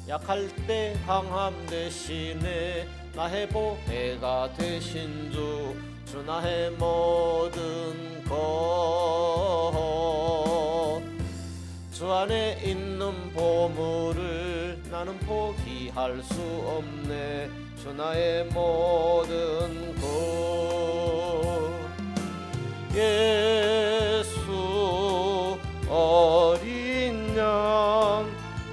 약할 때 강함 대신에 나의 보배가 되신 주 나의 모든 것 주 안에 있는 보물을 나는 포기할 수 없네 주 나의 모든 것 예수 어린 양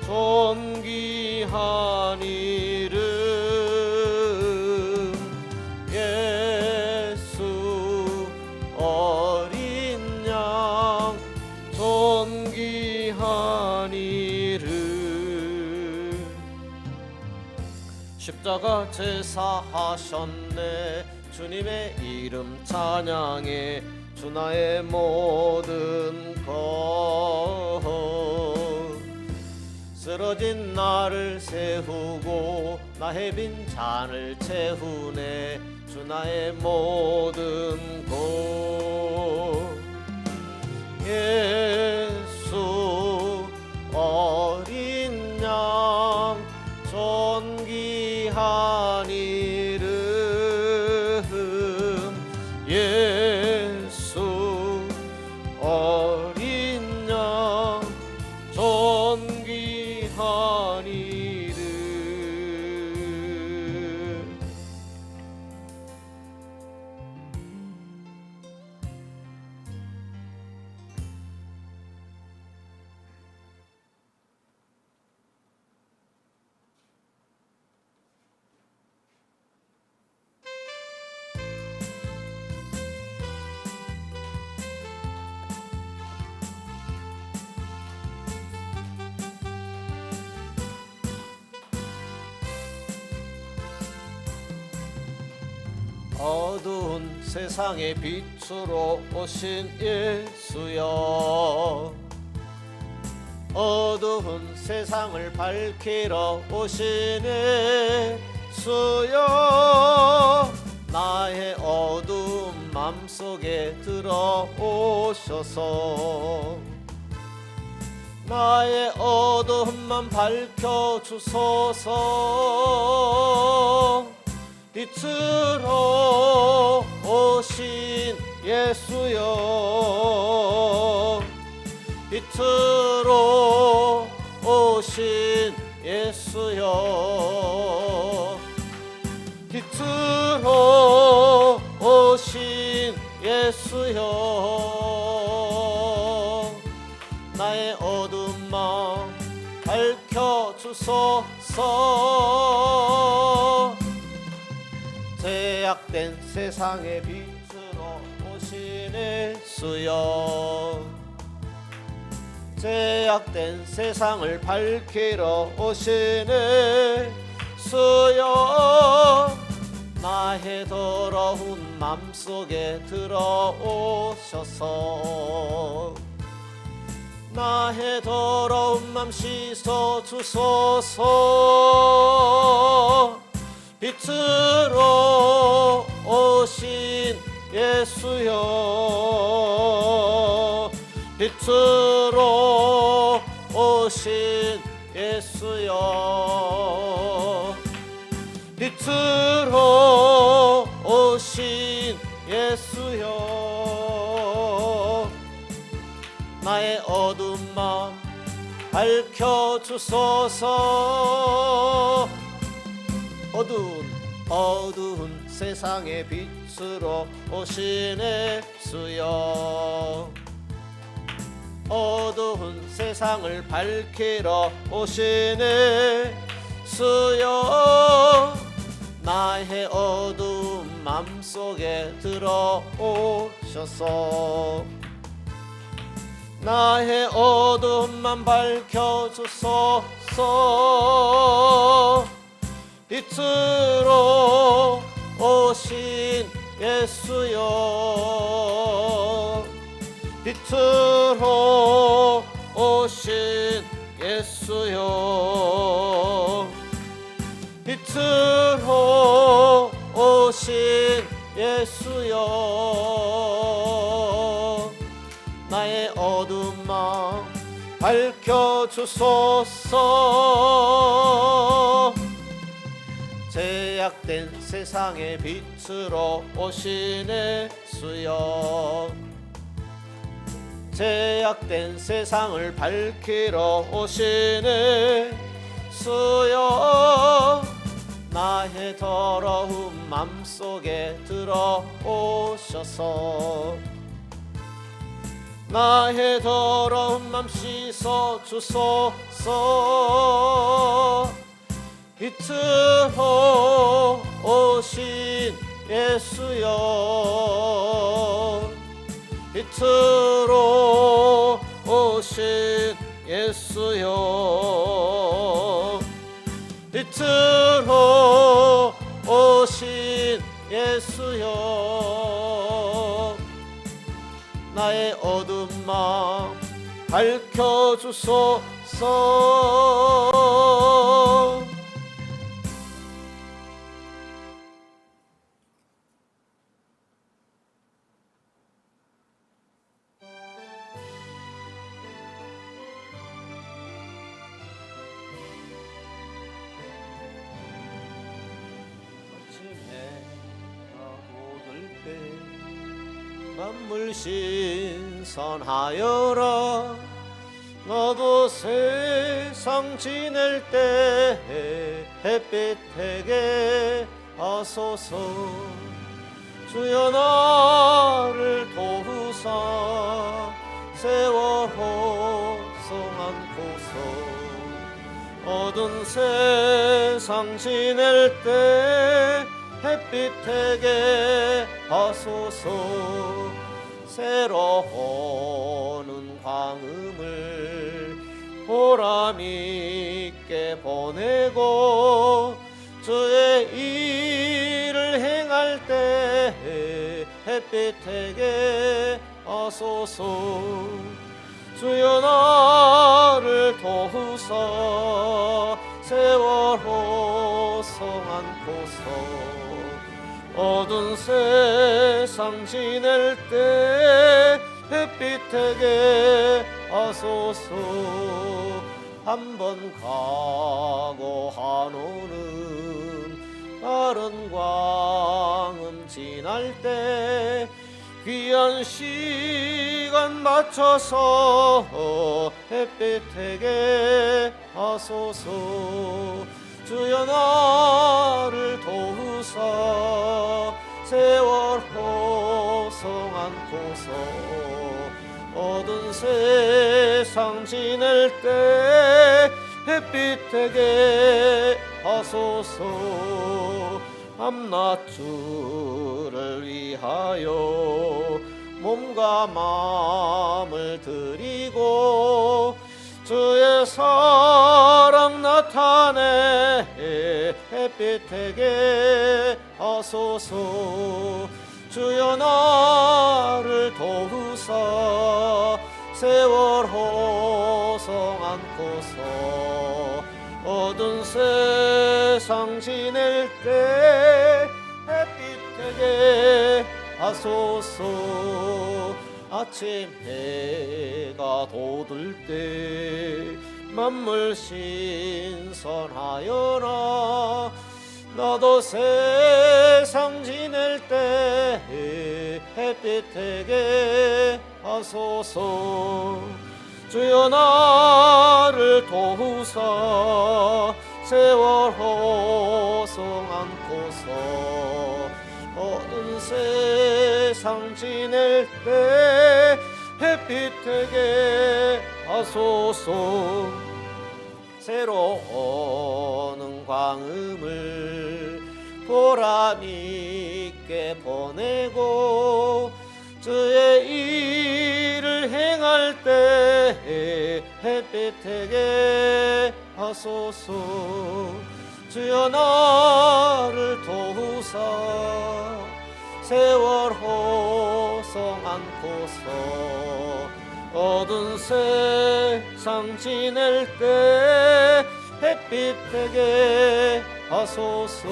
존귀한 이름 예수 어린 양 존귀한 이름 십자가 제사하셨네 주님의 이름 찬양해 주 나의 모든 것 쓰러진 나를 세우고 나의 빈 잔을 채우네 주 나의 모든 것 예수 어린 양 존귀한 이름 예수 어린 양 존귀한 이름 어두운 세상의 빛으로 오신 예수여 어두운 세상을 밝히러 오신 예수여 나의 어두운 맘속에 들어오셔서 나의 어두움만 밝혀주소서 빛으로 오신 예수여 빛으로 오신 예수여 빛으로 오신 예수여 나의 어두운 마음 밝혀주소서 제약된 세상의 빛으로 오신 예수여 제약된 세상을 밝히러 오신 예수여 나의 더러운 맘속에 들어오셔서 나의 더러운 맘 씻어주소서 빛으로 오신 예수여 빛으로 오신 예수여 빛으로 오신 예수여 나의 어두운 마음 밝혀주소서 어두운 세상의 빛으로 오신 예수여 어두운 세상을 밝히러 오신 예수여 나의 어두운 맘속에 들어오셔서 나의 어두움만 밝혀주소서 빛으로 오신 예수여 빛으로 오신 예수여 빛으로 오신 예수여 나의 어두운 마음 밝혀주소서 죄악된 세상의 빛으로 오시네 주여. 죄악된 세상을 밝히러 오시네 주여. 나의 더러운 맘속에 들어오셔서 나의 더러운 맘 씻어 주소서. 빛으로 오신 예수여. 빛으로 오신 예수여. 빛으로 오신 예수여. 나의 어두운 마음 밝혀주소서. 만물 신선하여라. 나도 세상 지낼 때 햇빛에게 하소서. 주여 나를 도우사 세월 호송한고서. 어두운 세상 지낼 때 햇빛에게 하소서. 새로 오는 광음을 보람있게 보내고 주의 일을 행할 때 햇빛에게 하소서. 주여 나를 도우사 세월 호송한고서. 어두운 세상 지낼 때 햇빛에게 하소서. 한번 가고 한오는 다른 광음 지날 때 귀한 시간 맞춰서 햇빛에게 하소서. 주여 나를 도우사 세월 호송한고서. 어두운 세상 지낼 때 햇빛에게 하소서. 밤낮 주를 위하여 몸과 마음을 드리고 주의 사랑 나타내 햇빛에게 하소서. 주여 나를 도우사 세월 호송한고서. 어두운 세상 지낼 때 햇빛에게 하소서. 아침 해가 돋을 때 만물 신선하여라. 나도 세상 지낼 때 햇빛에게 하소서. 주여 나를 도우사 세월 호송한고서. 어두운 세상 지낼 때 햇빛에게 하소서. 새로 오는 광음을 보람있게 보내고 주의 일을 행할 때 햇빛에게 하소서. 주여 나를 도우사 세월 호송한고서. 어두운 세상 지낼 때 햇빛에게 하소서.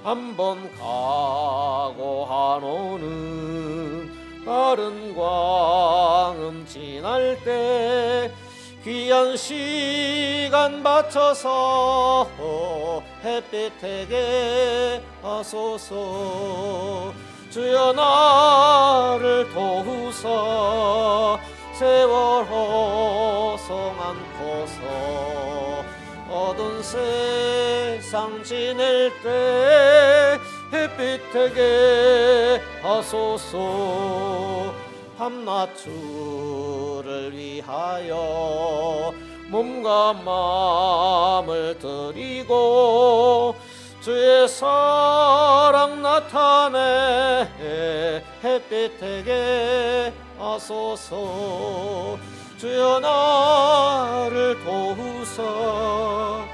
한번 가고 한오는 다른 광음 지날 때 귀한 시간 바쳐서 햇빛에게 하소서. 주여 나를 도우사 세월 허송 않고서 어두운 세상 지낼 때 햇빛에게 하소서. 밤낮 주를 위하여 몸과 마음을 드리고 주의 사랑 나타내 햇빛에게 하소서. 주여 나를 도우사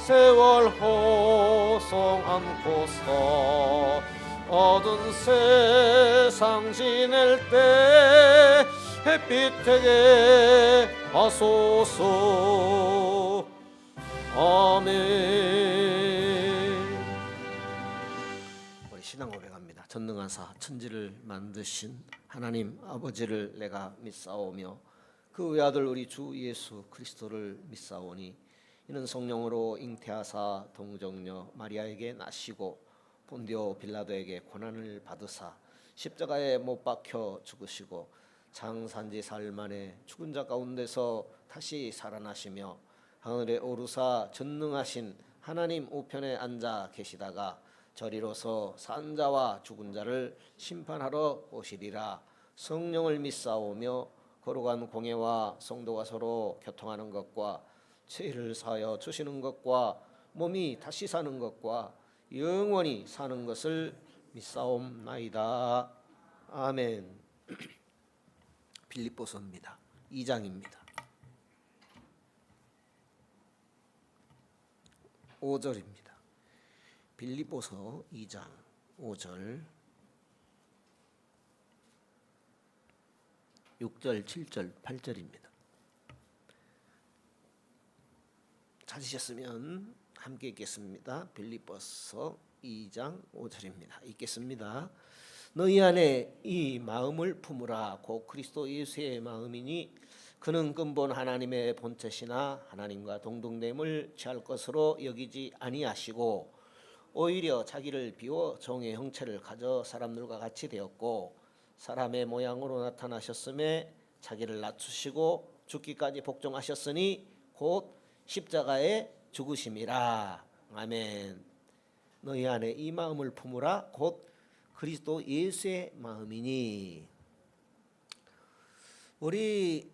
세월 허송 않고서 어두운 세상 지낼 때 햇빛에게 하소서. 아멘. 우리 신앙 고백합니다. 전능하사 천지를 만드신 하나님 아버지를 내가 믿사오며 그 외아들 우리 주 예수 그리스도를 믿사오니 이는 성령으로 잉태하사 동정녀 마리아에게 나시고 본디오 빌라도에게 고난을 받으사 십자가에 못 박혀 죽으시고 장산지 사흘 만에 죽은 자 가운데서 다시 살아나시며 하늘에 오르사 전능하신 하나님 우편에 앉아 계시다가 저리로서 산 자와 죽은 자를 심판하러 오시리라. 성령을 믿사오며 거룩한 공예와 성도가 서로 교통하는 것과 죄를 사하여 주시는 것과 몸이 다시 사는 것과 영원히 사는 것을 믿사옵나이다. 아멘. 빌립보서입니다. 2장입니다. 5절입니다. 빌립보서 2장 5절 6절 7절 8절입니다. 찾으셨으면 함께 읽겠습니다. 빌립보서 2장 5절입니다. 읽겠습니다. 너희 안에 이 마음을 품으라. 곧 그리스도 예수의 마음이니 그는 근본 하나님의 본체시나 하나님과 동등됨을 취할 것으로 여기지 아니하시고 오히려 자기를 비워 종의 형체를 가져 사람들과 같이 되었고 사람의 모양으로 나타나셨음에 자기를 낮추시고 죽기까지 복종하셨으니 곧 십자가에 죽으심이라. 아멘. 너희 안에 이 마음을 품으라. 곧 그리스도 예수의 마음이니. 우리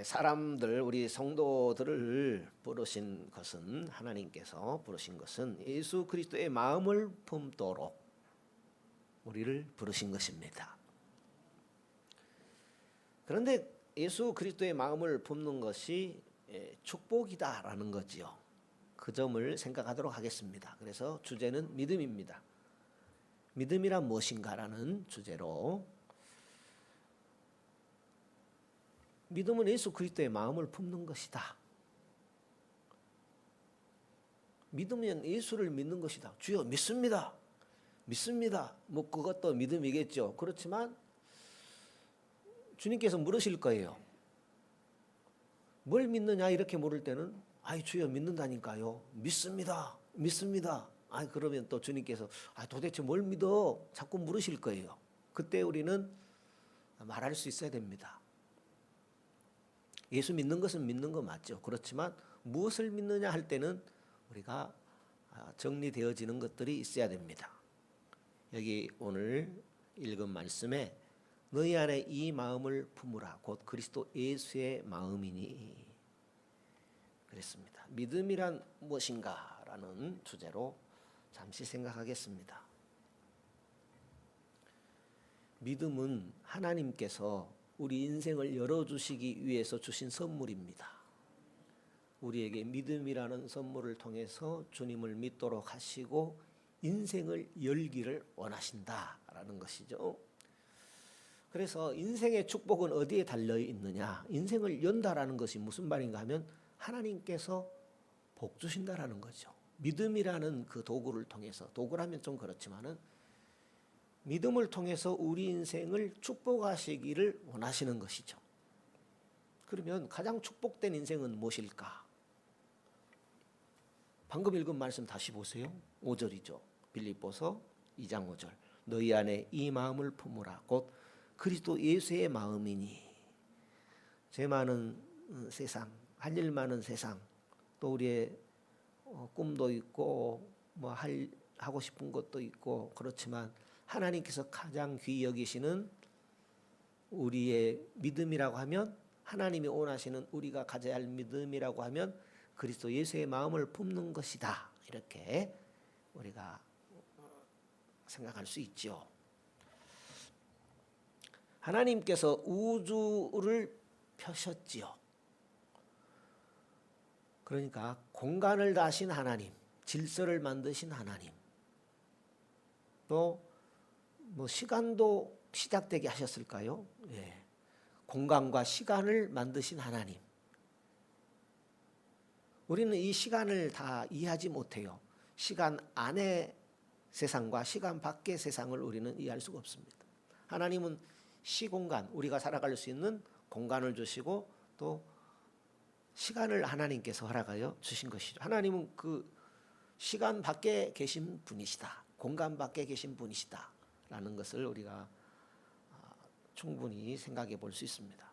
사람들, 우리 성도들을 부르신 것은, 하나님께서 부르신 것은 예수 그리스도의 마음을 품도록 우리를 부르신 것입니다. 그런데 예수 그리스도의 마음을 품는 것이 축복이다라는 거지요. 그 점을 생각하도록 하겠습니다. 그래서 주제는 믿음입니다. 믿음이란 무엇인가라는 주제로, 믿음은 예수 그리스도의 마음을 품는 것이다. 믿으면 예수를 믿는 것이다. 주여 믿습니다. 믿습니다. 뭐 그것도 믿음이겠죠. 그렇지만 주님께서 물으실 거예요. 뭘 믿느냐 이렇게 물을 때는 아이 주여 믿는다니까요. 믿습니다. 믿습니다. 아이 그러면 또 주님께서 도대체 뭘 믿어? 자꾸 물으실 거예요. 그때 우리는 말할 수 있어야 됩니다. 예수 믿는 것은 믿는 거 맞죠. 그렇지만 무엇을 믿느냐 할 때는 우리가 정리되어지는 것들이 있어야 됩니다. 여기 오늘 읽은 말씀에 너희 안에 이 마음을 품으라. 곧 그리스도 예수의 마음이니 그랬습니다. 믿음이란 무엇인가 라는 주제로 잠시 생각하겠습니다. 믿음은 하나님께서 우리 인생을 열어주시기 위해서 주신 선물입니다. 우리에게 믿음이라는 선물을 통해서 주님을 믿도록 하시고 인생을 열기를 원하신다라는 것이죠. 그래서 인생의 축복은 어디에 달려 있느냐? 인생을 연다라는 것이 무슨 말인가 하면 하나님께서 복 주신다라는 거죠. 믿음이라는 그 도구를 통해서, 도구라면 좀 그렇지만은 믿음을 통해서 우리 인생을 축복하시기를 원하시는 것이죠. 그러면 가장 축복된 인생은 무엇일까? 방금 읽은 말씀 다시 보세요. 5절이죠. 빌립보서 2장 5절. 너희 안에 이 마음을 품으라. 곧 그리스도 예수의 마음이니. 죄 많은 세상, 할 일 많은 세상, 또 우리의 꿈도 있고 뭐 하고 싶은 것도 있고 그렇지만 하나님께서 가장 귀히 여기시는 우리의 믿음이라고 하면, 하나님이 원하시는 우리가 가져야 할 믿음이라고 하면 그리스도 예수의 마음을 품는 것이다. 이렇게 우리가 생각할 수 있죠. 하나님께서 우주를 펴셨지요. 그러니까 공간을 다신 하나님, 질서를 만드신 하나님, 또 뭐 시간도 시작되게 하셨을까요? 예. 공간과 시간을 만드신 하나님. 우리는 이 시간을 다 이해하지 못해요. 시간 안의 세상과 시간 밖의 세상을 우리는 이해할 수가 없습니다. 하나님은 시공간, 우리가 살아갈 수 있는 공간을 주시고 또 시간을 하나님께서 허락하여 주신 것이죠. 하나님은 그 시간 밖에 계신 분이시다. 공간 밖에 계신 분이시다. 라는 것을 우리가 충분히 생각해 볼 수 있습니다.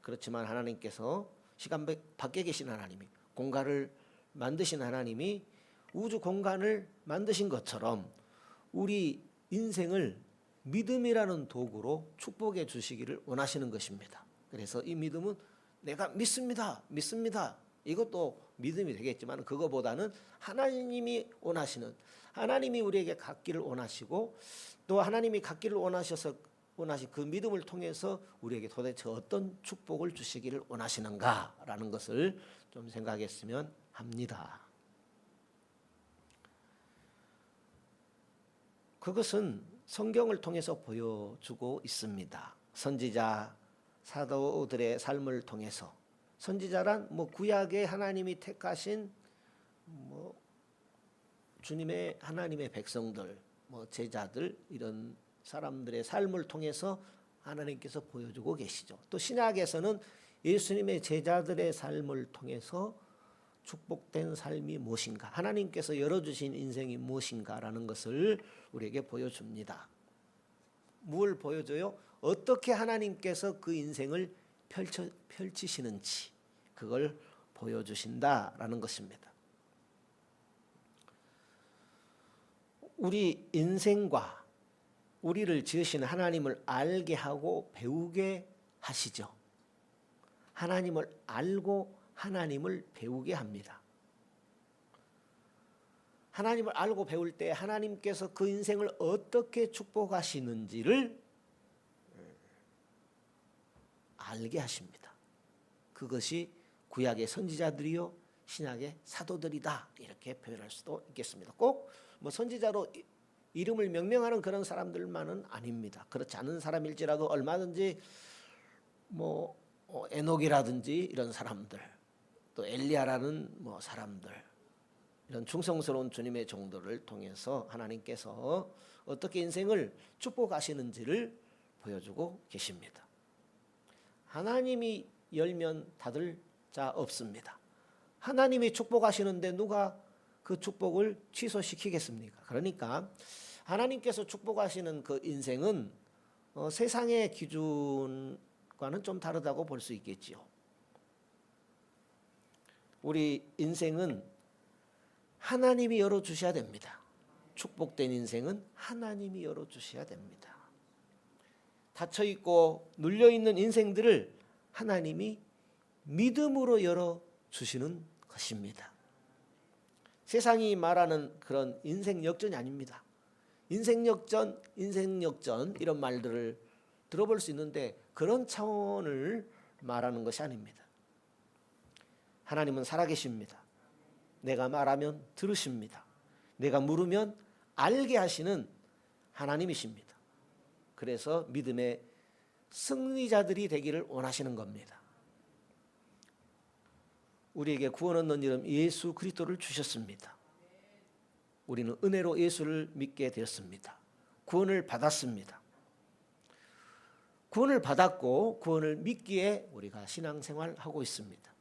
그렇지만 하나님께서 시간 밖에 계신 하나님이, 공간을 만드신 하나님이 우주 공간을 만드신 것처럼 우리 인생을 믿음이라는 도구로 축복해 주시기를 원하시는 것입니다. 그래서 이 믿음은 내가 믿습니다. 이것도 믿음이 되겠지만 그거보다는 하나님이 원하시는, 하나님이 우리에게 갖기를 원하시고 또 하나님이 갖기를 원하신 그 믿음을 통해서 우리에게 도대체 어떤 축복을 주시기를 원하시는가라는 것을 좀 생각했으면 합니다. 그것은 성경을 통해서 보여주고 있습니다. 선지자, 사도들의 삶을 통해서. 선지자란 구약의 하나님이 택하신 주님의 하나님의 백성들, 제자들, 이런 사람들의 삶을 통해서 하나님께서 보여주고 계시죠. 또 신약에서는 예수님의 제자들의 삶을 통해서 축복된 삶이 무엇인가, 하나님께서 열어주신 인생이 무엇인가라는 것을 우리에게 보여줍니다. 뭘 보여줘요? 어떻게 하나님께서 그 인생을 펼치시는지 그걸 보여주신다라는 것입니다. 우리 인생과 우리를 지으신 하나님을 알게 하고 배우게 하시죠. 하나님을 알고 하나님을 배우게 합니다. 하나님을 알고 배울 때 하나님께서 그 인생을 어떻게 축복하시는지를 알게 하십니다. 그것이 구약의 선지자들이요 신약의 사도들이다, 이렇게 표현할 수도 있겠습니다. 꼭 선지자로 이름을 명명하는 그런 사람들만은 아닙니다. 그렇지 않은 사람일지라도 얼마든지 에녹이라든지 이런 사람들, 또 엘리야라는 사람들, 이런 충성스러운 주님의 종들을 통해서 하나님께서 어떻게 인생을 축복하시는지를 보여주고 계십니다. 하나님이 열면 닫을 자 없습니다. 하나님이 축복하시는데 누가 그 축복을 취소시키겠습니까? 그러니까 하나님께서 축복하시는 그 인생은 세상의 기준과는 좀 다르다고 볼 수 있겠지요. 우리 인생은 하나님이 열어주셔야 됩니다. 축복된 인생은 하나님이 열어주셔야 됩니다. 닫혀있고 눌려있는 인생들을 하나님이 믿음으로 열어주시는 것입니다. 세상이 말하는 그런 인생 역전이 아닙니다. 인생 역전 이런 말들을 들어볼 수 있는데 그런 차원을 말하는 것이 아닙니다. 하나님은 살아계십니다. 내가 말하면 들으십니다. 내가 물으면 알게 하시는 하나님이십니다. 그래서 믿음의 승리자들이 되기를 원하시는 겁니다. 우리에게 구원 얻는 이름 예수 그리스도를 주셨습니다. 우리는 은혜로 예수를 믿게 되었습니다. 구원을 받았습니다. 구원을 받았고 구원을 믿기에 우리가 신앙생활하고 있습니다.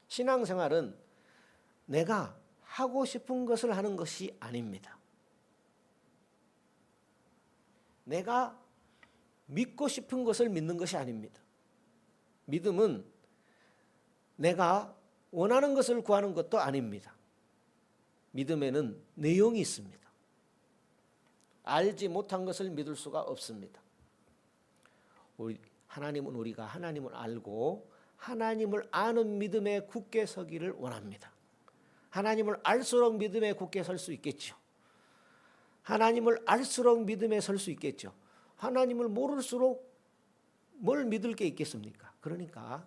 신앙생활은 내가 하고 싶은 것을 하는 것이 아닙니다. 내가 믿고 싶은 것을 믿는 것이 아닙니다. 믿음은 내가 원하는 것을 구하는 것도 아닙니다. 믿음에는 내용이 있습니다. 알지 못한 것을 믿을 수가 없습니다. 하나님은 우리가 하나님을 알고 하나님을 아는 믿음에 굳게 서기를 원합니다. 하나님을 알수록 믿음에 굳게 설 수 있겠죠. 하나님을 알수록 믿음에 설 수 있겠죠. 하나님을 모를수록 뭘 믿을 게 있겠습니까? 그러니까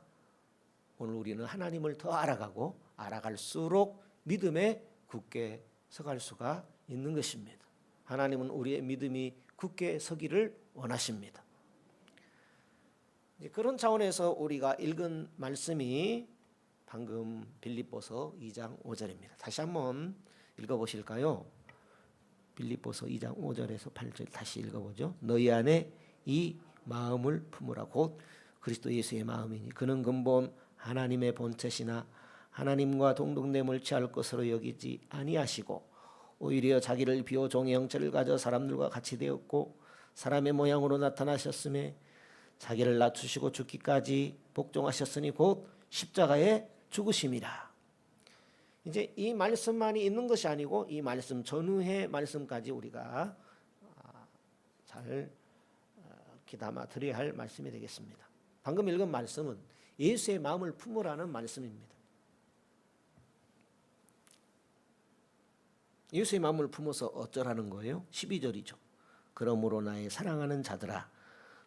오늘 우리는 하나님을 더 알아가고 알아갈수록 믿음에 굳게 서갈 수가 있는 것입니다. 하나님은 우리의 믿음이 굳게 서기를 원하십니다. 그런 차원에서 우리가 읽은 말씀이 방금 빌립보서 2장 5절입니다. 다시 한번 읽어보실까요? 빌립보서 2장 5절에서 8절 다시 읽어보죠. 너희 안에 이 마음을 품으라. 곧 그리스도 예수의 마음이니 그는 근본 하나님의 본체시나 하나님과 동등됨을 취할 것으로 여기지 아니하시고 오히려 자기를 비워 종의 형체를 가져 사람들과 같이 되었고 사람의 모양으로 나타나셨음에 자기를 낮추시고 죽기까지 복종하셨으니 곧 십자가에 죽으심이라. 이제 이 말씀만이 있는 것이 아니고 이 말씀 전후의 말씀까지 우리가 잘 귀담아 들어야 할 말씀이 되겠습니다. 방금 읽은 말씀은 예수의 마음을 품으라는 말씀입니다. 예수의 마음을 품어서 어쩌라는 거예요? 12절이죠. 그러므로 나의 사랑하는 자들아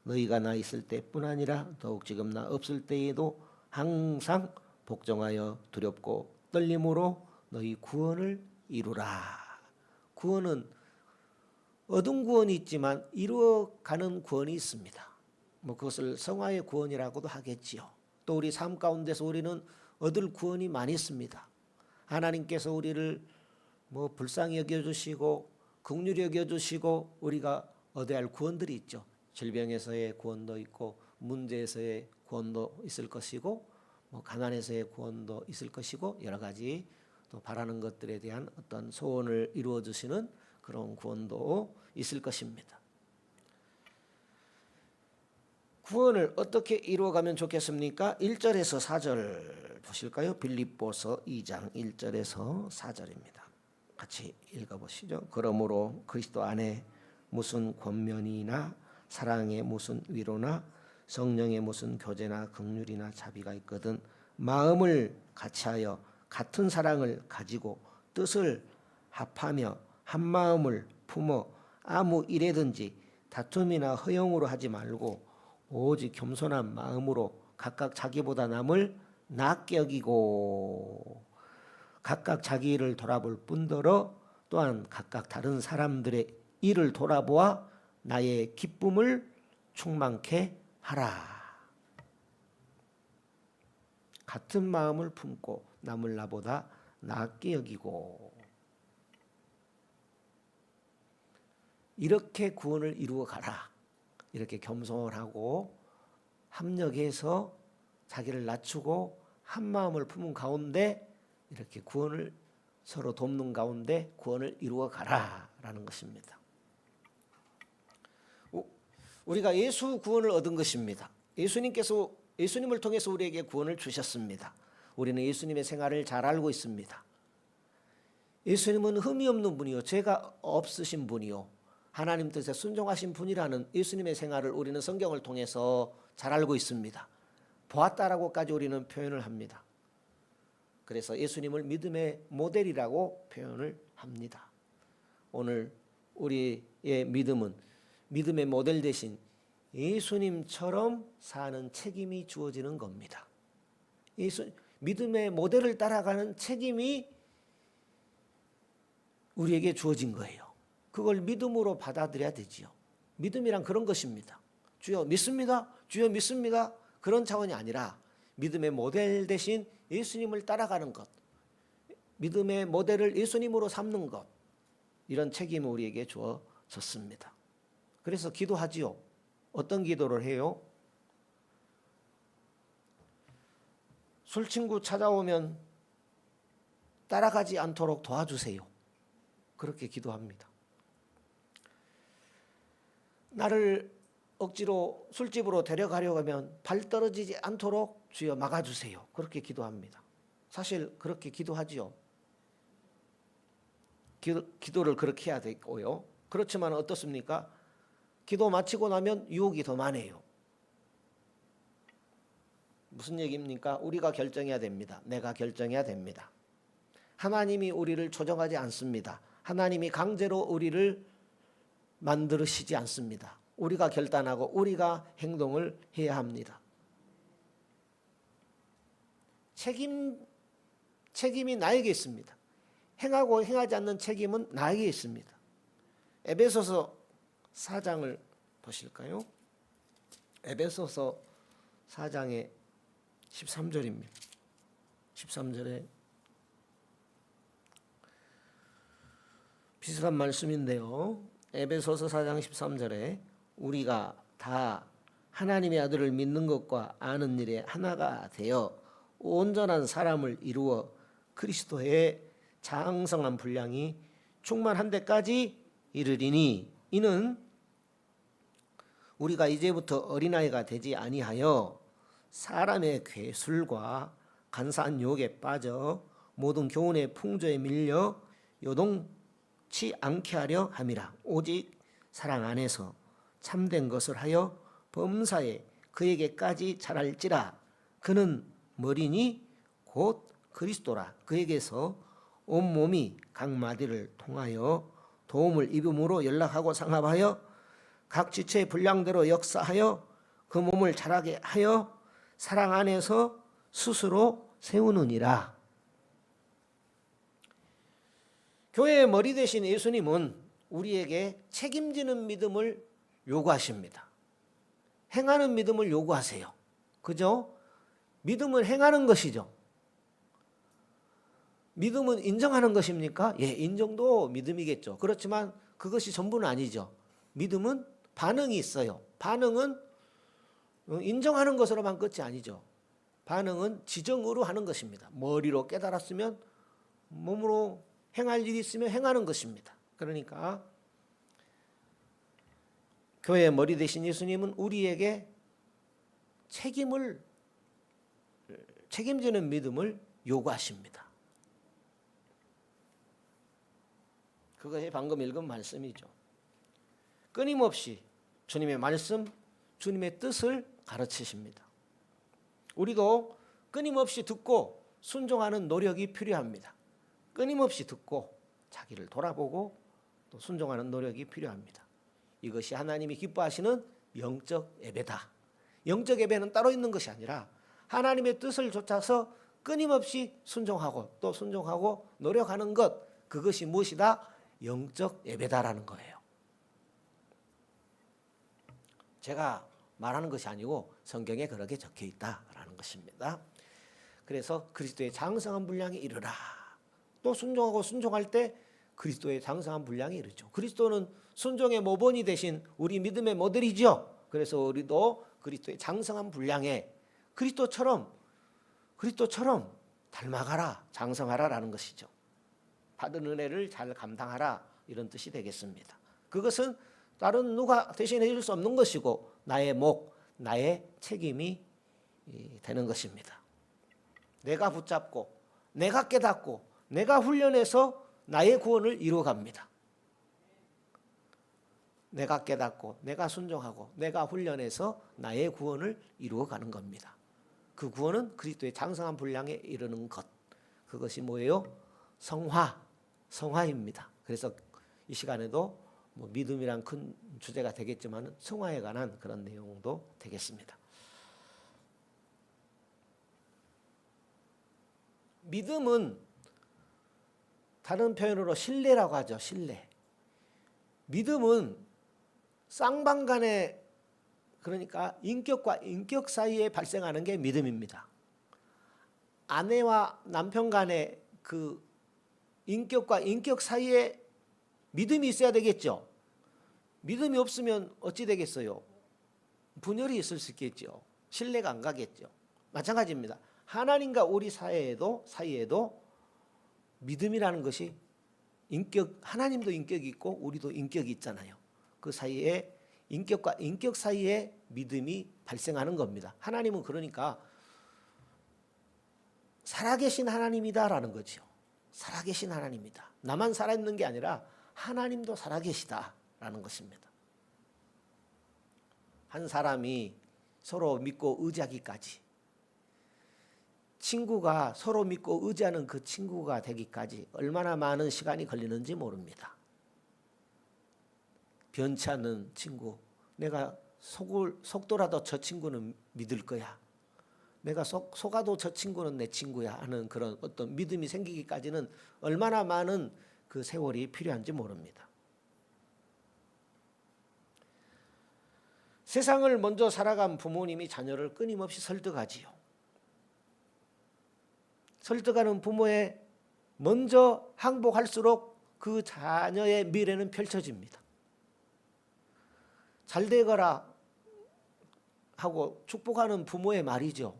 너희가 나 있을 때뿐 아니라 더욱 지금 나 없을 때에도 항상 복종하여 두렵고 떨림으로 너희 구원을 이루라. 구원은 얻은 구원이 있지만 이루어가는 구원이 있습니다. 그것을 성화의 구원이라고도 하겠지요. 또 우리 삶 가운데서 우리는 얻을 구원이 많이 있습니다. 하나님께서 우리를 불쌍히 여겨주시고 긍휼히 여겨주시고 우리가 얻어야 할 구원들이 있죠. 질병에서의 구원도 있고 문제에서의 구원도 있을 것이고 가난에서의 구원도 있을 것이고 여러 가지 또 바라는 것들에 대한 어떤 소원을 이루어 주시는 그런 구원도 있을 것입니다. 구원을 어떻게 이루어가면 좋겠습니까? 1절에서 4절 보실까요? 빌립보서 2장 1절에서 4절입니다. 같이 읽어보시죠. 그러므로 그리스도 안에 무슨 권면이나 사랑에 무슨 위로나 성령의 무슨 교제나 긍휼이나 자비가 있거든 마음을 같이하여 같은 사랑을 가지고 뜻을 합하며 한 마음을 품어 아무 일에든지 다툼이나 허용으로 하지 말고 오직 겸손한 마음으로 각각 자기보다 남을 낫게 여기고 각각 자기 일을 돌아볼 뿐더러 또한 각각 다른 사람들의 일을 돌아보아 나의 기쁨을 충만케 하라. 같은 마음을 품고 남을 나보다 낫게 여기고 이렇게 구원을 이루어 가라. 이렇게 겸손하고 합력해서 자기를 낮추고 한 마음을 품은 가운데 이렇게 구원을 서로 돕는 가운데 구원을 이루어 가라라는 것입니다. 우리가 예수 구원을 얻은 것입니다. 예수님을 통해서 우리에게 구원을 주셨습니다. 우리는 예수님의 생활을 잘 알고 있습니다. 예수님은 흠이 없는 분이요 죄가 없으신 분이요 하나님 뜻에 순종하신 분이라는 예수님의 생활을 우리는 성경을 통해서 잘 알고 있습니다. 보았다라고까지 우리는 표현을 합니다. 그래서 예수님을 믿음의 모델이라고 표현을 합니다. 오늘 우리의 믿음은 믿음의 모델 대신 예수님처럼 사는 책임이 주어지는 겁니다. 믿음의 모델을 따라가는 책임이 우리에게 주어진 거예요. 그걸 믿음으로 받아들여야 되지요. 믿음이란 그런 것입니다. 주여 믿습니다. 주여 믿습니다. 그런 차원이 아니라 믿음의 모델 대신 예수님을 따라가는 것, 믿음의 모델을 예수님으로 삼는 것, 이런 책임이 우리에게 주어졌습니다. 그래서 기도하지요. 어떤 기도를 해요? 술 친구 찾아오면 따라가지 않도록 도와주세요. 그렇게 기도합니다. 나를 억지로 술집으로 데려가려고 하면 발 떨어지지 않도록 주여 막아주세요. 그렇게 기도합니다. 사실 그렇게 기도하지요. 기도를 그렇게 해야 되고요. 그렇지만 어떻습니까? 기도 마치고 나면 유혹이 더 많아요. 무슨 얘기입니까? 우리가 결정해야 됩니다. 내가 결정해야 됩니다. 하나님이 우리를 조정하지 않습니다. 하나님이 강제로 우리를 만들으시지 않습니다. 우리가 결단하고 우리가 행동을 해야 합니다. 책임이 나에게 있습니다. 행하고 행하지 않는 책임은 나에게 있습니다. 에베소서 4장을 보실까요? 에베소서 4장의 13절입니다. 13절에 비슷한 말씀인데요. 에베소서 4장 13절에 우리가 다 하나님의 아들을 믿는 것과 아는 일에 하나가 되어 온전한 사람을 이루어 그리스도의 장성한 분량이 충만한 데까지 이르리니 이는 우리가 이제부터 어린아이가 되지 아니하여 사람의 괴술과 간사한 유혹에 빠져 모든 교훈의 풍조에 밀려 요동치 않게 하려 함이라. 오직 사랑 안에서 참된 것을 하여 범사에 그에게까지 자랄지라. 그는 머리니 곧 그리스도라. 그에게서 온몸이 각 마디를 통하여 도움을 입음으로 연락하고 상합하여 각 지체의 분량대로 역사하여 그 몸을 자라게 하여 사랑 안에서 스스로 세우느니라. 교회의 머리 되신 예수님은 우리에게 책임지는 믿음을 요구하십니다. 행하는 믿음을 요구하세요. 그죠? 믿음은 행하는 것이죠. 믿음은 인정하는 것입니까? 예, 인정도 믿음이겠죠. 그렇지만 그것이 전부는 아니죠. 믿음은 반응이 있어요. 반응은 인정하는 것으로만 끝이 아니죠. 반응은 지정으로 하는 것입니다. 머리로 깨달았으면 몸으로 행할 일이 있으면 행하는 것입니다. 그러니까 교회의 머리 되신 예수님은 우리에게 책임지는 믿음을 요구하십니다. 그것이 방금 읽은 말씀이죠. 끊임없이 주님의 말씀, 주님의 뜻을 가르치십니다. 우리도 끊임없이 듣고 순종하는 노력이 필요합니다. 끊임없이 듣고 자기를 돌아보고 또 순종하는 노력이 필요합니다. 이것이 하나님이 기뻐하시는 영적 예배다. 영적 예배는 따로 있는 것이 아니라 하나님의 뜻을 좇아서 끊임없이 순종하고 또 순종하고 노력하는 것, 그것이 무엇이다? 영적 예배다라는 거예요. 제가 말하는 것이 아니고 성경에 그렇게 적혀 있다라는 것입니다. 그래서 그리스도의 장성한 분량에 이르라. 또 순종하고 순종할 때 그리스도의 장성한 분량에 이르죠. 그리스도는 순종의 모본이 되신 우리 믿음의 모델이죠. 그래서 우리도 그리스도의 장성한 분량에 그리스도처럼 닮아가라, 장성하라라는 것이죠. 받은 은혜를 잘 감당하라, 이런 뜻이 되겠습니다. 그것은 다른 누가 대신해 줄 수 없는 것이고 나의 목, 나의 책임이 되는 것입니다. 내가 붙잡고 내가 깨닫고 내가 훈련해서 나의 구원을 이루어갑니다. 내가 깨닫고 내가 순종하고 내가 훈련해서 나의 구원을 이루어가는 겁니다. 그 구원은 그리스도의 장성한 분량에 이르는 것, 그것이 뭐예요? 성화입니다. 그래서 이 시간에도 믿음이란 큰 주제가 되겠지만 성화에 관한 그런 내용도 되겠습니다. 믿음은 다른 표현으로 신뢰라고 하죠. 신뢰. 믿음은 쌍방간의, 그러니까 인격과 인격 사이에 발생하는 게 믿음입니다. 아내와 남편 간의 그 인격과 인격 사이에 믿음이 있어야 되겠죠. 믿음이 없으면 어찌 되겠어요? 분열이 있을 수 있겠죠. 신뢰가 안 가겠죠. 마찬가지입니다. 하나님과 우리 사이에도 믿음이라는 것이 하나님도 인격이 있고 우리도 인격이 있잖아요. 그 사이에 인격과 인격 사이에 믿음이 발생하는 겁니다. 하나님은 그러니까 살아계신 하나님이다라는 거죠. 살아계신 하나님이다. 나만 살아있는 게 아니라 하나님도 살아계시다라는 것입니다. 한 사람이 서로 믿고 의지하기까지, 친구가 서로 믿고 의지하는 그 친구가 되기까지 얼마나 많은 시간이 걸리는지 모릅니다. 변치 않는 친구, 내가 속더라도 저 친구는 믿을 거야, 내가 속아도 저 친구는 내 친구야 하는 그런 어떤 믿음이 생기기까지는 얼마나 많은 그 세월이 필요한지 모릅니다. 세상을 먼저 살아간 부모님이 자녀를 끊임없이 설득하지요. 설득하는 부모에 먼저 항복할수록 그 자녀의 미래는 펼쳐집니다. 잘 되거라 하고 축복하는 부모의 말이죠.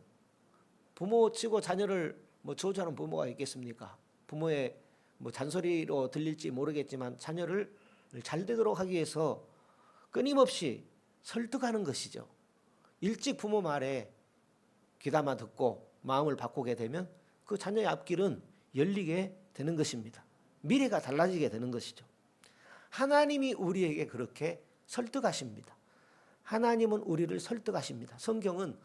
부모 치고 자녀를 저주하는 부모가 있겠습니까? 부모의 잔소리로 들릴지 모르겠지만 자녀를 잘 되도록 하기 위해서 끊임없이 설득하는 것이죠. 일찍 부모 말에 귀담아 듣고 마음을 바꾸게 되면 그 자녀의 앞길은 열리게 되는 것입니다. 미래가 달라지게 되는 것이죠. 하나님이 우리에게 그렇게 설득하십니다. 하나님은 우리를 설득하십니다. 성경은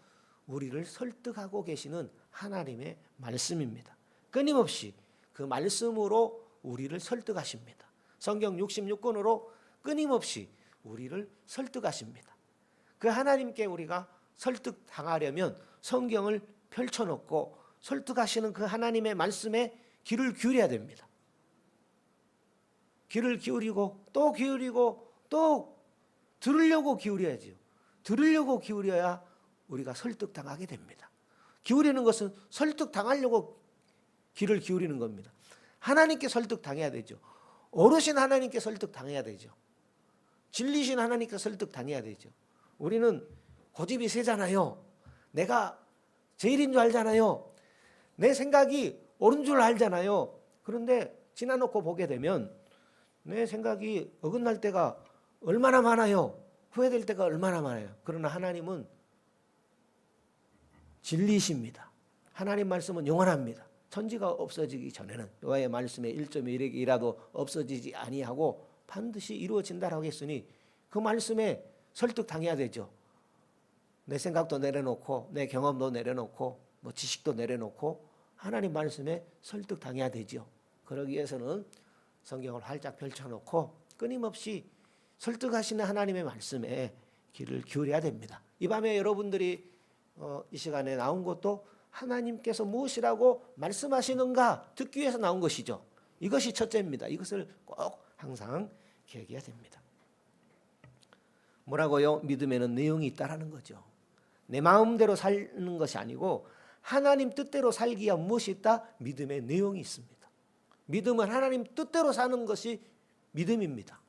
우리를 설득하고 계시는 하나님의 말씀입니다. 끊임없이 그 말씀으로 우리를 설득하십니다. 성경 66권으로 끊임없이 우리를 설득하십니다. 그 하나님께 우리가 설득당하려면 성경을 펼쳐놓고 설득하시는 그 하나님의 말씀에 귀를 기울여야 됩니다. 귀를 기울이고 또 기울이고 또 들으려고 기울여야지요. 들으려고 기울여야 우리가 설득당하게 됩니다. 기울이는 것은 설득당하려고 귀를 기울이는 겁니다. 하나님께 설득당해야 되죠. 어르신 하나님께 설득당해야 되죠. 진리신 하나님께 설득당해야 되죠. 우리는 고집이 세잖아요. 내가 제일인 줄 알잖아요. 내 생각이 옳은 줄 알잖아요. 그런데 지나놓고 보게 되면 내 생각이 어긋날 때가 얼마나 많아요. 후회될 때가 얼마나 많아요. 그러나 하나님은 진리십니다. 하나님 말씀은 영원합니다. 천지가 없어지기 전에는 여호와의 말씀에 1.1핵이라도 없어지지 아니하고 반드시 이루어진다라고 했으니 그 말씀에 설득당해야 되죠. 내 생각도 내려놓고 내 경험도 내려놓고 지식도 내려놓고 하나님 말씀에 설득당해야 되죠. 그러기 위해서는 성경을 활짝 펼쳐놓고 끊임없이 설득하시는 하나님의 말씀에 귀를 기울여야 됩니다. 이 밤에 여러분들이 이 시간에 나온 것도 하나님께서 무엇이라고 말씀하시는가 듣기 위해서 나온 것이죠. 이것이 첫째입니다. 이것을 꼭 항상 기억해야 됩니다. 뭐라고요? 믿음에는 내용이 있다라는 거죠. 내 마음대로 사는 것이 아니고 하나님 뜻대로 살기 위한 무엇이 있다? 믿음의 내용이 있습니다. 믿음은 하나님 뜻대로 사는 것이 믿음입니다.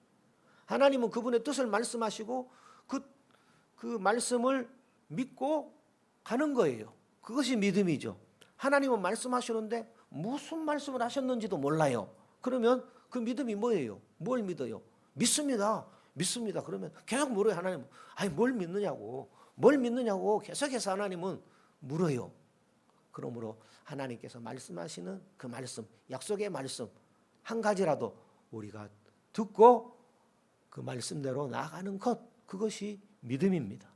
하나님은 그분의 뜻을 말씀하시고 그 말씀을 믿고 가는 거예요. 그것이 믿음이죠. 하나님은 말씀하시는데 무슨 말씀을 하셨는지도 몰라요. 그러면 그 믿음이 뭐예요? 뭘 믿어요? 믿습니다. 그러면 계속 물어요. 하나님, 뭘 믿느냐고. 뭘 믿느냐고 계속해서 하나님은 물어요. 그러므로 하나님께서 말씀하시는 그 말씀, 약속의 말씀 한 가지라도 우리가 듣고 그 말씀대로 나아가는 것, 그것이 믿음입니다.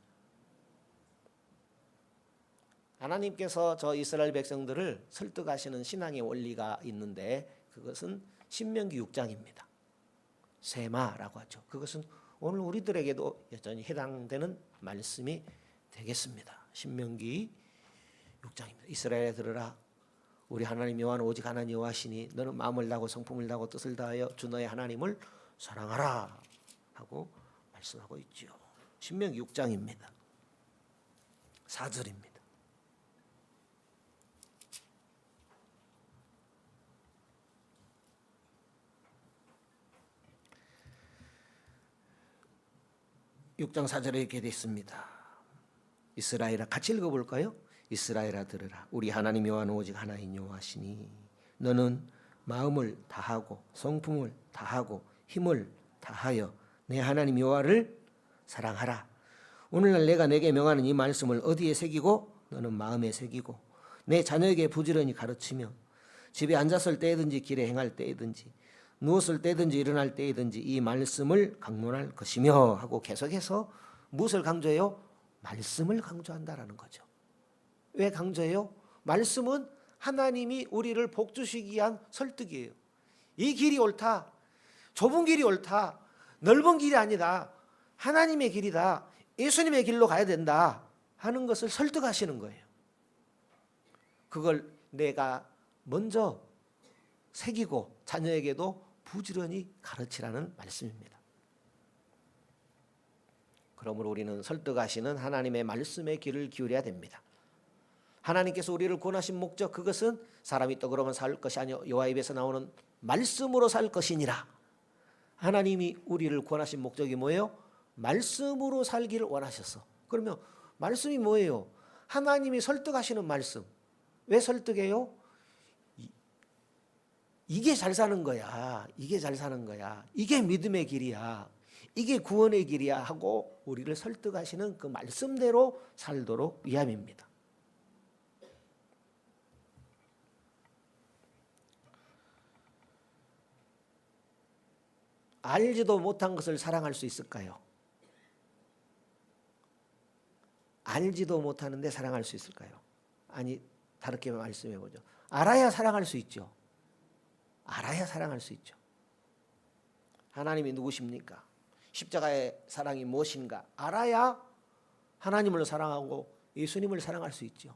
하나님께서 저 이스라엘 백성들을 설득하시는 신앙의 원리가 있는데 그것은 신명기 6장입니다. 세마라고 하죠. 그것은 오늘 우리들에게도 여전히 해당되는 말씀이 되겠습니다. 신명기 6장입니다. 이스라엘에 들으라. 우리 하나님 여호와는 오직 하나님 여호와시니 너는 마음을 다하고 성품을 다하고 뜻을 다하여 주 너의 하나님을 사랑하라 하고 말씀하고 있죠. 신명기 6장입니다. 4절입니다. (6장 4절에) 이렇게 되어 있습니다. 이스라엘아, 같이 읽어볼까요? 이스라엘아 들으라. 우리 하나님 여호와는 오직 하나인 여호와시니 너는 마음을 다하고 성품을 다하고 힘을 다하여 내 하나님 여호와를 사랑하라. 오늘날 내가 내게 명하는 이 말씀을 어디에 새기고 너는 마음에 새기고 내 자녀에게 부지런히 가르치며 집에 앉았을 때든지 길에 행할 때든지 누웠을 때든지 일어날 때든지 이 말씀을 강론할 것이며 하고 계속해서 무엇을 강조해요? 말씀을 강조한다라는 거죠. 왜 강조해요? 말씀은 하나님이 우리를 복주시기 위한 설득이에요. 이 길이 옳다. 좁은 길이 옳다. 넓은 길이 아니다. 하나님의 길이다. 예수님의 길로 가야 된다 하는 것을 설득하시는 거예요. 그걸 내가 먼저 새기고 자녀에게도 부지런히 가르치라는 말씀입니다. 그러므로 우리는 설득하시는 하나님의 말씀의 귀를 기울여야 됩니다. 하나님께서 우리를 구원하신 목적, 그것은 사람이 떡으로만 살 것이 아니요 여호와 입에서 나오는 말씀으로 살 것이니라. 하나님이 우리를 구원하신 목적이 뭐예요? 말씀으로 살기를 원하셨어. 그러면 말씀이 뭐예요? 하나님이 설득하시는 말씀. 왜 설득해요? 이게 잘 사는 거야. 이게 잘 사는 거야. 이게 믿음의 길이야. 이게 구원의 길이야 하고 우리를 설득하시는 그 말씀대로 살도록 위함입니다. 알지도 못한 것을 사랑할 수 있을까요? 알지도 못하는데 사랑할 수 있을까요? 아니, 다르게 말씀해 보죠. 알아야 사랑할 수 있죠. 알아야 사랑할 수 있죠. 하나님이 누구십니까? 십자가의 사랑이 무엇인가? 알아야 하나님을 사랑하고 예수님을 사랑할 수 있죠.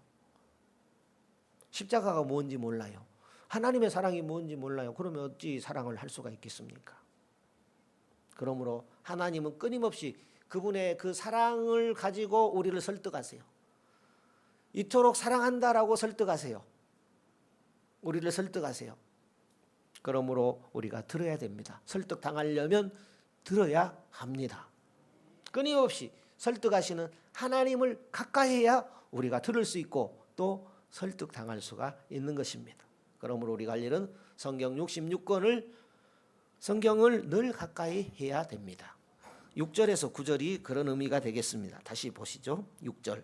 십자가가 뭔지 몰라요. 하나님의 사랑이 뭔지 몰라요. 그러면 어찌 사랑을 할 수가 있겠습니까? 그러므로 하나님은 끊임없이 그분의 그 사랑을 가지고 우리를 설득하세요. 이토록 사랑한다라고 설득하세요. 우리를 설득하세요. 그러므로 우리가 들어야 됩니다. 설득당하려면 들어야 합니다. 끊임없이 설득하시는 하나님을 가까이 해야 우리가 들을 수 있고 또 설득당할 수가 있는 것입니다. 그러므로 우리가 할 일은 성경 66권을 성경을 늘 가까이 해야 됩니다. 6절에서 9절이 그런 의미가 되겠습니다. 다시 보시죠. 6절.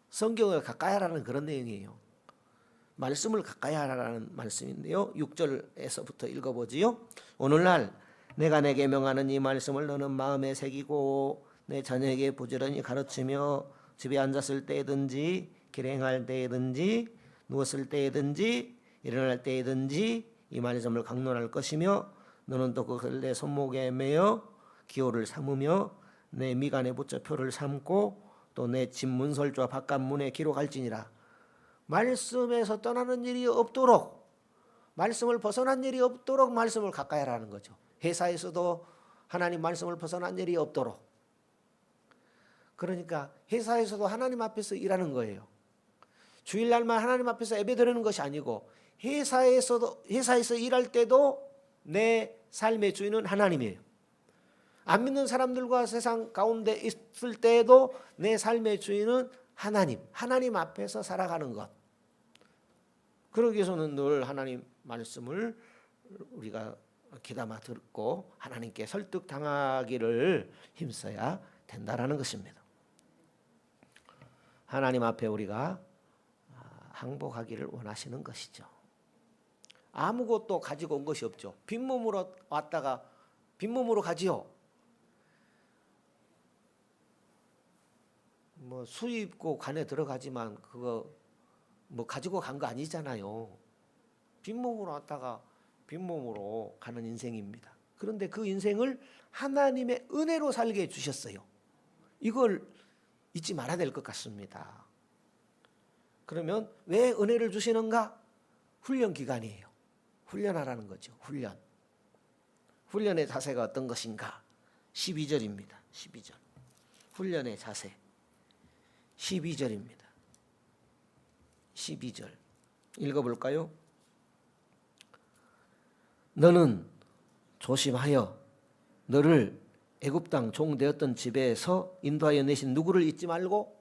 성경을 가까이 하라는 그런 내용이에요. 말씀을 가까이 하라는 말씀인데요. 6절에서부터 읽어보지요. 오늘날 내가 내게 명하는 이 말씀을 너는 마음에 새기고 내 자녀에게 부지런히 가르치며 집에 앉았을 때든지 길에 행할 때든지 누웠을 때든지 일어날 때든지 이 말씀을 강론할 것이며 너는 또 그것을 내 손목에 매어 기호를 삼으며 내 미간에 붙여 표를 삼고 또 내 집 문설주와 바깥 문에 기록할지니라. 말씀에서 떠나는 일이 없도록, 말씀을 벗어난 일이 없도록 말씀을 가까이 하라는 거죠. 회사에서도 하나님 말씀을 벗어난 일이 없도록. 그러니까 회사에서도 하나님 앞에서 일하는 거예요. 주일날만 하나님 앞에서 예배드리는 것이 아니고 회사에서 일할 때도 내 삶의 주인은 하나님이에요. 안 믿는 사람들과 세상 가운데 있을 때에도 내 삶의 주인은 하나님 앞에서 살아가는 것. 그러기 위해서는 늘 하나님 말씀을 우리가 귀담아 듣고 하나님께 설득당하기를 힘써야 된다라는 것입니다. 하나님 앞에 우리가 항복하기를 원하시는 것이죠. 아무것도 가지고 온 것이 없죠. 빈몸으로 왔다가 빈몸으로 가지요. 뭐 수입고 관에 들어가지만 그거 뭐 가지고 간 거 아니잖아요. 빈몸으로 왔다가 빈몸으로 가는 인생입니다. 그런데 그 인생을 하나님의 은혜로 살게 해주셨어요. 이걸 잊지 말아야 될 것 같습니다. 그러면 왜 은혜를 주시는가? 훈련 기간이에요. 훈련하라는 거죠. 훈련의 자세가 어떤 것인가? 12절입니다. 12절. 훈련의 자세. 12절입니다. 12절. 읽어볼까요? 너는 조심하여 너를 애굽 땅 종 되었던 집에서 인도하여 내신 누구를 잊지 말고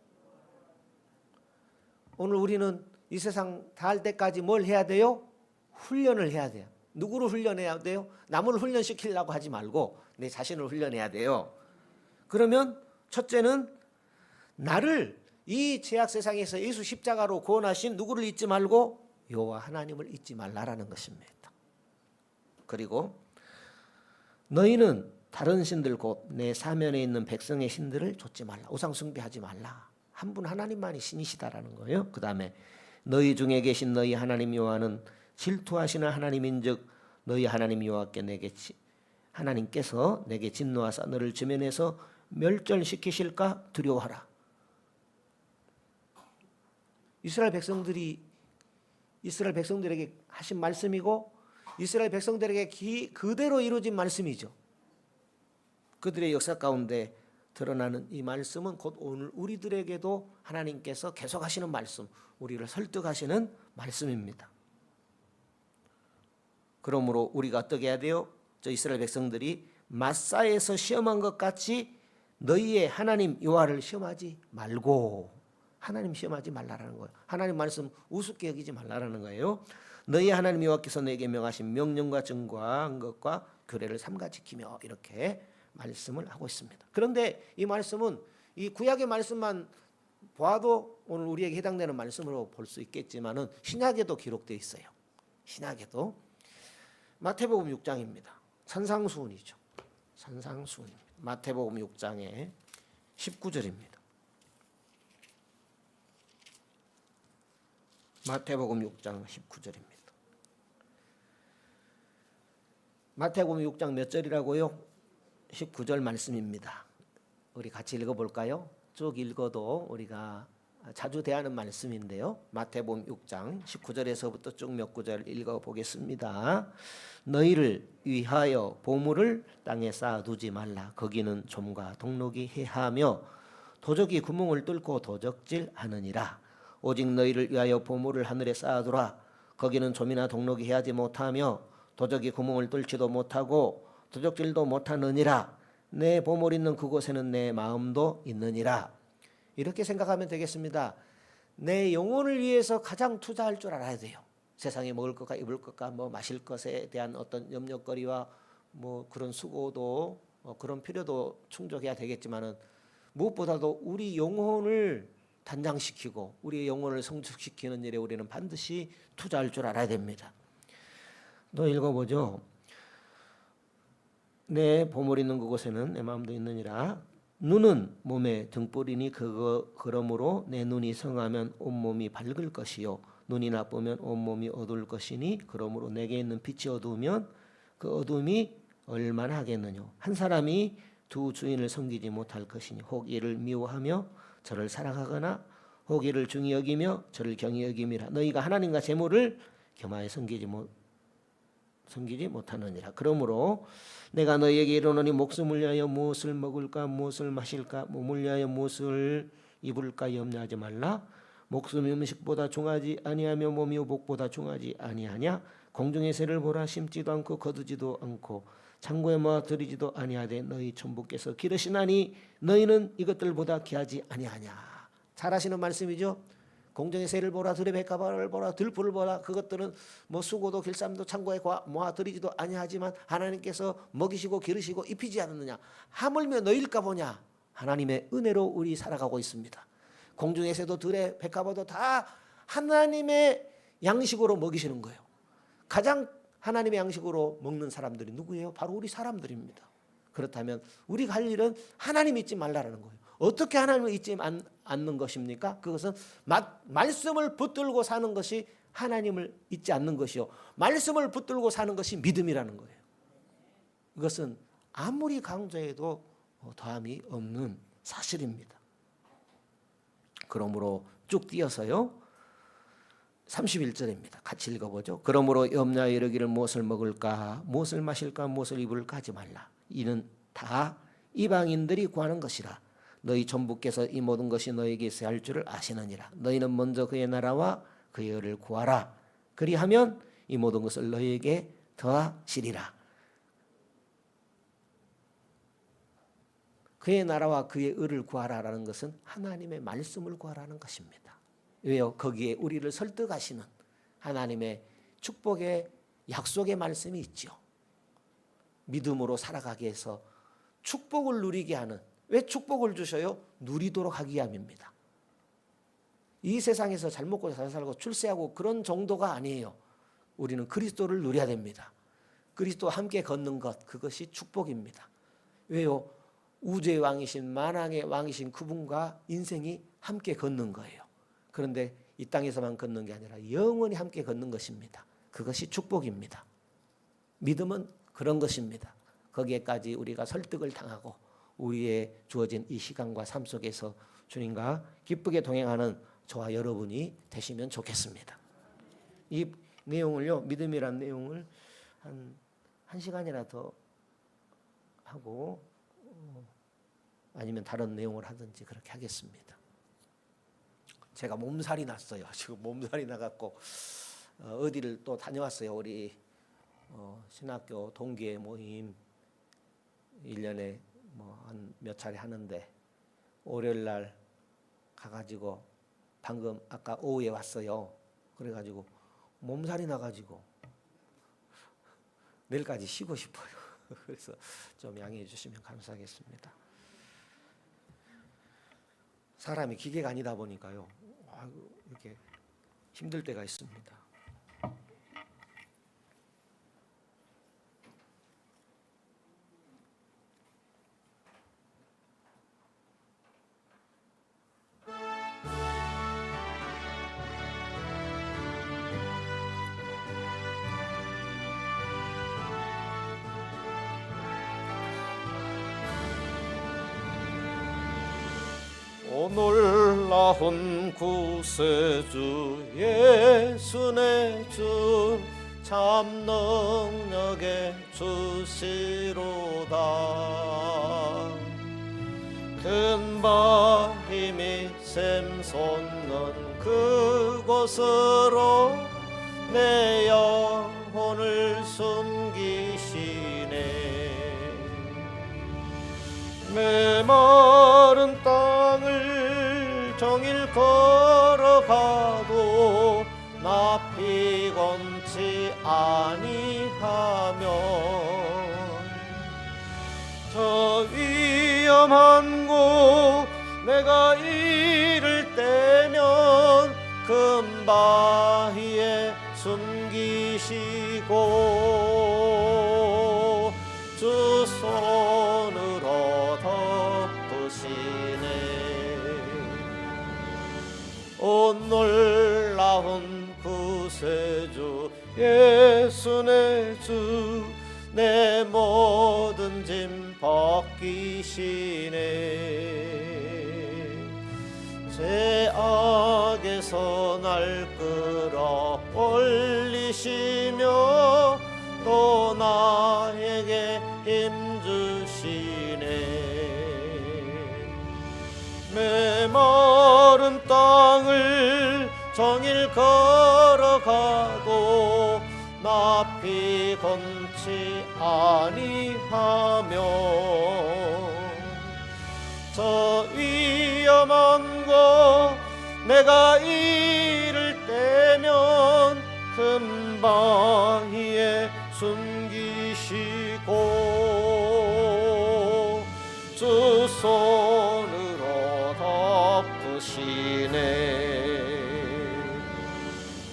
오늘 우리는 이 세상 닿을 때까지 뭘 해야 돼요? 훈련을 해야 돼요. 누구를 훈련해야 돼요? 남을 훈련시키려고 하지 말고 내 자신을 훈련해야 돼요. 그러면 첫째는 나를 이 죄악 세상에서 예수 십자가로 구원하신 누구를 잊지 말고 여호와 하나님을 잊지 말라라는 것입니다. 그리고 너희는 다른 신들 곧 내 사면에 있는 백성의 신들을 좇지 말라. 우상 숭배하지 말라. 한 분 하나님만이 신이시다라는 거예요. 그 다음에 너희 중에 계신 너희 하나님 여호와는 질투하시는 하나님인즉 너희 하나님 여호와께 하나님께서 내게 진노하사 너를 지면에서 멸절시키실까 두려워하라. 이스라엘 백성들에게 하신 말씀이고 이스라엘 백성들에게 그대로 이루어진 말씀이죠. 그들의 역사 가운데 드러나는 이 말씀은 곧 오늘 우리들에게도 하나님께서 계속하시는 말씀, 우리를 설득하시는 말씀입니다. 그러므로 우리가 어떻게 해야 돼요? 저 이스라엘 백성들이 마사에서 시험한 것 같이 너희의 하나님 여호와를 시험하지 말고, 하나님 시험하지 말라라는 거예요. 하나님 말씀 우습게 여기지 말라라는 거예요. 너희 하나님 여호와께서 너에게 명하신 명령과 증거한 것과 규례를 삼가 지키며, 이렇게 말씀을 하고 있습니다. 그런데 이 말씀은 이 구약의 말씀만 보아도 오늘 우리에게 해당되는 말씀으로 볼 수 있겠지만은 신약에도 기록되어 있어요. 신약에도 마태복음 6장입니다. 산상수훈이죠. 산상수훈입니다. 마태복음 6장의 19절입니다. 마태복음 6장 19절입니다. 마태복음 6장 몇 절이라고요? 19절 말씀입니다. 우리 같이 읽어볼까요? 쭉 읽어도 우리가 자주 대하는 말씀인데요. 마태복음 6장 19절에서부터 쭉 몇 구절 읽어보겠습니다. 너희를 위하여 보물을 땅에 쌓아두지 말라. 거기는 좀과 동록이 해하며 도적이 구멍을 뚫고 도적질하느니라. 오직 너희를 위하여 보물을 하늘에 쌓아두라. 거기는 좀이나 동록이 해하지 못하며 도적이 구멍을 뚫지도 못하고 도적질도 못하느니라. 내 보물 있는 그곳에는 내 마음도 있느니라. 이렇게 생각하면 되겠습니다. 내 영혼을 위해서 가장 투자할 줄 알아야 돼요. 세상에 먹을 것과 입을 것과 뭐 마실 것에 대한 어떤 염려거리와 뭐 그런 수고도 그런 필요도 충족해야 되겠지만은 무엇보다도 우리 영혼을 단장시키고 우리의 영혼을 성숙시키는 일에 우리는 반드시 투자할 줄 알아야 됩니다. 또 읽어보죠. 내 보물 있는 그곳에는 내 마음도 있느니라. 눈은 몸의 등불이니 그러므로 내 눈이 성하면 온몸이 밝을 것이요 눈이 나쁘면 온몸이 어두울 것이니 그러므로 내게 있는 빛이 어두우면 그 어두움이 얼마나 하겠느냐. 한 사람이 두 주인을 섬기지 못할 것이니 혹 이를 미워하며 저를 사랑하거나 혹 이를 중히 여기며 저를 경히 여김이라. 너희가 하나님과 재물을 겸하여 섬기지 못하느니라. 그러므로 내가 너희에게 이르노니 목숨을 위하여 무엇을 먹을까 무엇을 마실까 몸을 위하여 무엇을 입을까 염려하지 말라. 목숨이 음식보다 중하지 아니하며 몸이 의복보다 중하지 아니하냐. 공중의 새를 보라. 심지도 않고 거두지도 않고 창고에 모아 들이지도 아니하되 너희 천부께서 기르시나니 너희는 이것들보다 귀하지 아니하냐. 잘 아시는 말씀이죠. 공중의 새를 보라, 들의 백합을 보라, 들풀을 보라. 그것들은 뭐 수고도 길쌈도 창고에 모아 들이지도 아니하지만 하나님께서 먹이시고 기르시고 입히지 않느냐. 하물며 너희일까 보냐. 하나님의 은혜로 우리 살아가고 있습니다. 공중의 새도 들의 백합도 다 하나님의 양식으로 먹이시는 거예요. 가장 하나님의 양식으로 먹는 사람들이 누구예요? 바로 우리 사람들입니다. 그렇다면 우리가 할 일은 하나님 잊지 말라라는 거예요. 어떻게 하나님을 잊지 않는 것입니까? 그것은 말씀을 붙들고 사는 것이 하나님을 잊지 않는 것이요. 말씀을 붙들고 사는 것이 믿음이라는 거예요. 이것은 아무리 강조해도 더함이 없는 사실입니다. 그러므로 쭉 띄어서요. 31절입니다. 같이 읽어보죠. 그러므로 염려하여 이르기를 무엇을 먹을까 무엇을 마실까 무엇을 입을까 하지 말라. 이는 다 이방인들이 구하는 것이라. 너희 전부께서 이 모든 것이 너에게 있어야 할 줄을 아시느니라. 너희는 먼저 그의 나라와 그의 의를 구하라. 그리하면 이 모든 것을 너희에게 더하시리라. 그의 나라와 그의 의를 구하라라는 것은 하나님의 말씀을 구하라는 것입니다. 왜요? 거기에 우리를 설득하시는 하나님의 축복의 약속의 말씀이 있죠. 믿음으로 살아가게 해서 축복을 누리게 하는, 왜 축복을 주셔요? 누리도록 하기 위함입니다. 이 세상에서 잘 먹고 잘 살고 출세하고 그런 정도가 아니에요. 우리는 그리스도를 누려야 됩니다. 그리스도와 함께 걷는 것, 그것이 축복입니다. 왜요? 우주의 왕이신 만왕의 왕이신 그분과 인생이 함께 걷는 거예요. 그런데 이 땅에서만 걷는 게 아니라 영원히 함께 걷는 것입니다. 그것이 축복입니다. 믿음은 그런 것입니다. 거기에까지 우리가 설득을 당하고 우리의 주어진 이 시간과 삶 속에서 주님과 기쁘게 동행하는 저와 여러분이 되시면 좋겠습니다. 이 내용을요, 믿음이란 내용을 한 시간이나 더 하고 아니면 다른 내용을 하든지 그렇게 하겠습니다. 제가 몸살이 났어요. 지금 몸살이 나갖고 어디를 또 다녀왔어요. 우리 신학교 동기회 모임 1년에 한 몇 차례 하는데 월요일 날 가가지고 방금 아까 오후에 왔어요. 그래가지고 몸살이 나가지고 내일까지 쉬고 싶어요. 그래서 좀 양해해 주시면 감사하겠습니다. 사람이 기계가 아니다 보니까요, 이렇게 힘들 때가 있습니다. 오 놀라운 구세주 예수 내 주 참 능력의 주시로다. 큰 바 힘이 샘솟는 그곳으로 내 영혼을 숨기시네. 메마른 땅을 정일 걸어가도 나 피곤치 아니하며 저 위험한 곳 내가 이를 때면 큰 바위에 숨기시고 주 손으로 덮으시네. 오 놀라운 구세주 예수 내 주 내 모든 짐 벗기시네. 죄악에서 날 끌어 올리시며 또 나에게 힘주시네. 메마른 땅을 정일 걸어가도 나 피곤치 아니하며 저 위험한 곳 내가 이를 때면 큰 바위에 숨기시고 주 손으로 덮으시네.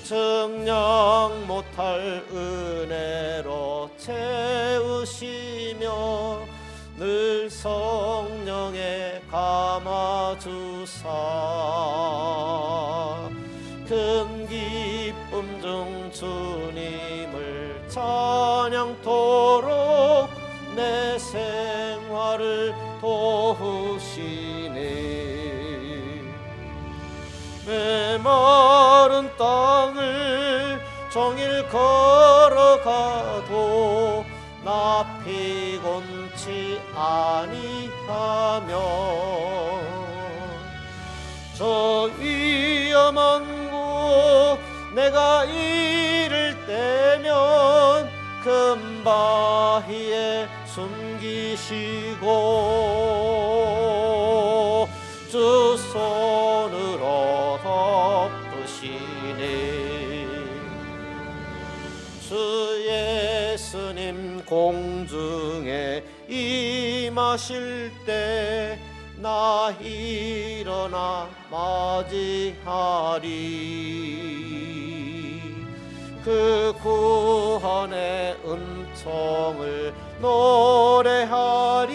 증량 못할 은혜로 채우시며 늘 성령에 감아주사 큰 기쁨 중 주님을 찬양토록 내 생활을 도우시네. 메마른 땅을 정일 걸어가도 나 피곤치 아니하며 저 위험한 곳 내가 이를 때면 큰 바위에 숨기시고 주 손으로 예수님 공중에 임하실 때 나 일어나 맞이하리. 그 구원의 은총을 노래하리.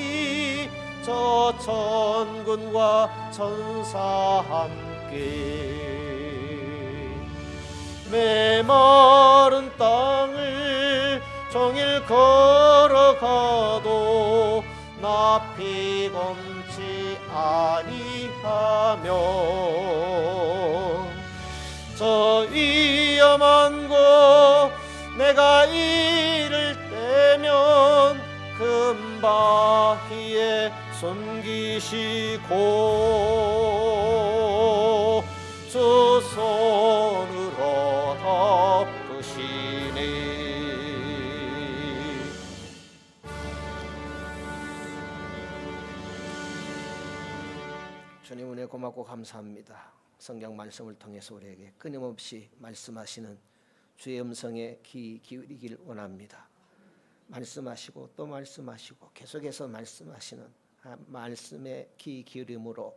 저 천군과 천사 함께 메마른 땅을 종일 걸어가도 나 피곤치 아니하며 저 위험한 곳 내가 이를 때면 금바위에 숨기시고 주 손으로 덮으시네. 주님 은혜 고맙고 감사합니다. 성경 말씀을 통해서 우리에게 끊임없이 말씀하시는 주의 음성에 귀 기울이길 원합니다. 말씀하시고 또 말씀하시고 계속해서 말씀하시는 말씀에 귀 기울임으로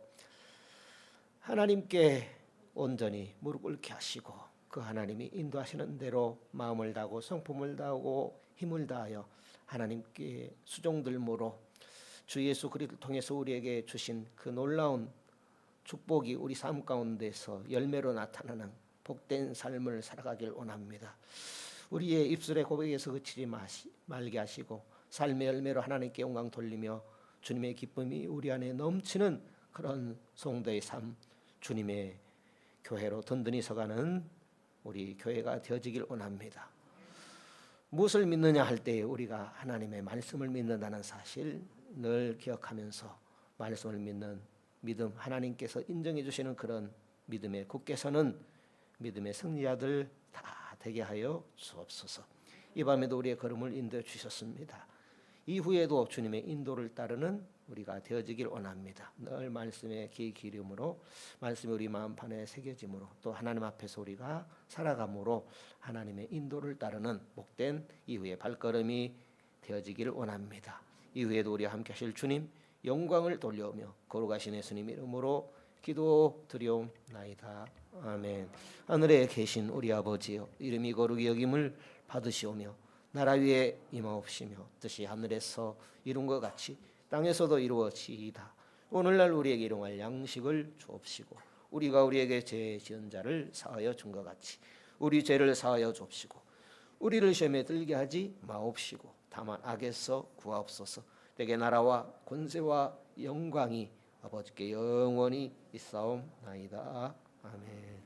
하나님께 온전히 무릎 꿇게 하시고 그 하나님이 인도하시는 대로 마음을 다하고 성품을 다하고 힘을 다하여 하나님께 수종들므로 주 예수 그리스도를 통해서 우리에게 주신 그 놀라운 축복이 우리 삶 가운데서 열매로 나타나는 복된 삶을 살아가길 원합니다. 우리의 입술의 고백에서 그치지 말게 하시고 삶의 열매로 하나님께 영광 돌리며 주님의 기쁨이 우리 안에 넘치는 그런 성도의 삶, 주님의 교회로 든든히 서가는 우리 교회가 되어지길 원합니다. 무엇을 믿느냐 할 때 우리가 하나님의 말씀을 믿는다는 사실 늘 기억하면서 말씀을 믿는 믿음, 하나님께서 인정해 주시는 그런 믿음에 굳게 서는 믿음의 승리자들 다 되게 하여 주옵소서. 이 밤에도 우리의 걸음을 인도해 주셨습니다. 이후에도 주님의 인도를 따르는 우리가 되어지길 원합니다. 늘 말씀에 귀 기울임으로 말씀이 우리 마음판에 새겨짐으로 또 하나님 앞에서 우리가 살아감으로 하나님의 인도를 따르는 복된 이후의 발걸음이 되어지길 원합니다. 이후에도 우리와 함께 하실 주님 영광을 돌려오며 거룩하신 예수님 이름으로 기도드리옵나이다. 아멘. 하늘에 계신 우리 아버지여, 이름이 거룩히 여김을 받으시오며 나라 위에 임하옵시며 뜻이 하늘에서 이룬 것 같이 땅에서도 이루어지이다. 오늘날 우리에게 일용할 양식을 주옵시고 우리가 우리에게 죄 지은 자를 사하여 준 것 같이 우리 죄를 사하여 주옵시고 우리를 시험에 들게 하지 마옵시고 다만 악에서 구하옵소서. 내게 나라와 권세와 영광이 아버지께 영원히 있사옵나이다. 아멘.